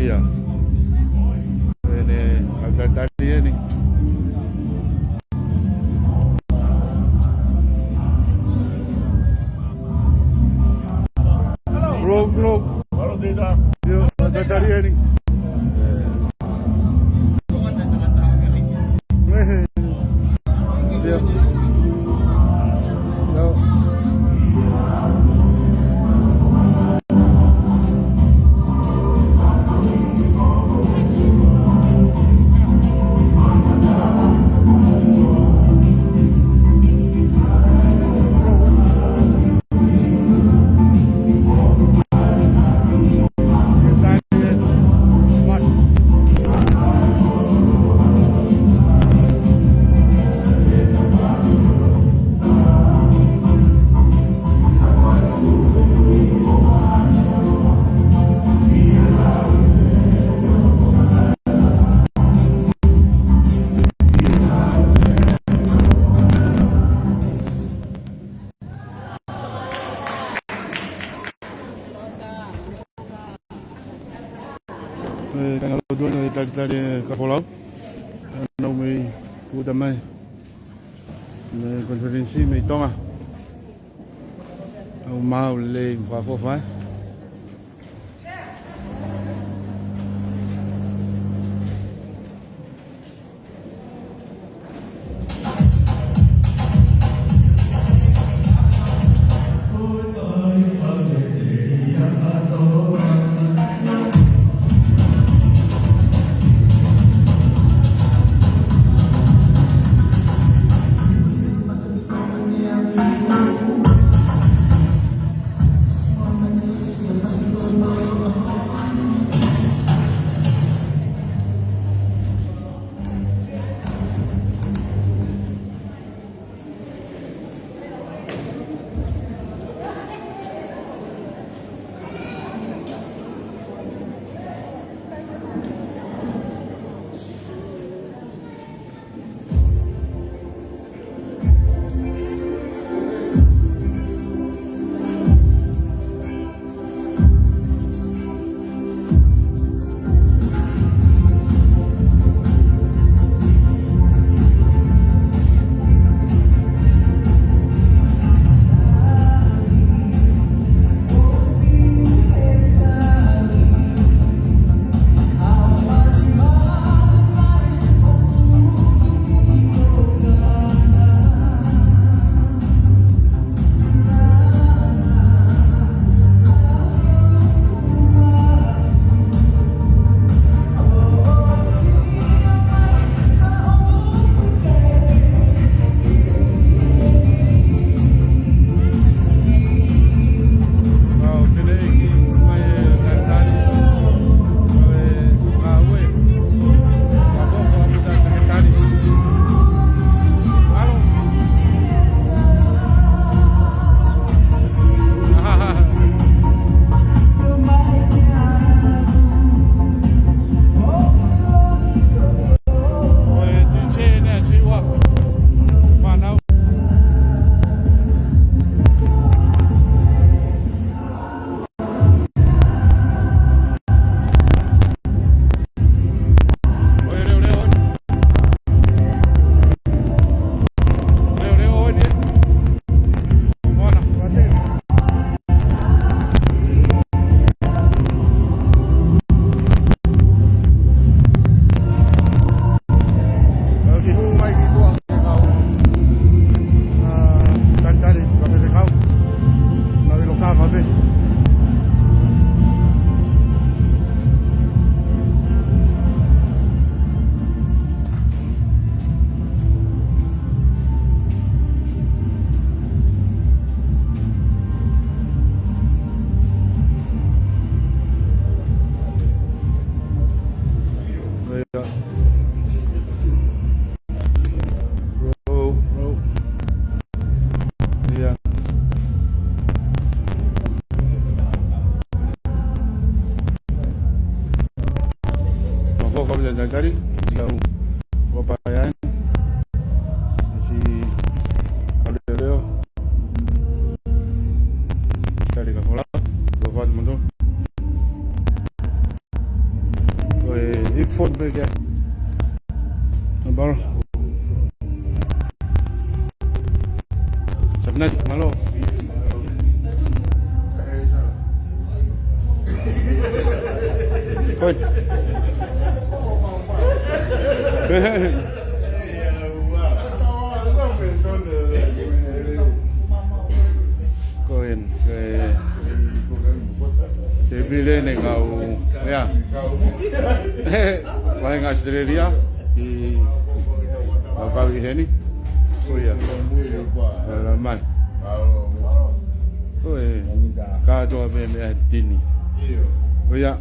Iya. Ini agak tadi ya nih. Bro. Halo tidak. Yuk, agak tadi ya nih. Yuk. Yuk. Tanggal 2 dari Kapolok may udamay may konferensi may tonga ang maulay makakofa dari jauh Papayan si Kaleo dari Kapolok Bapak Mundo big phone big ya. Baru. Sabnat malo. Koi. Koin ke Debile ne kau ya. Wahai Australia di kau ini. Oh ya. Ramai. Oh kau tu apa yang dini. Oh ya.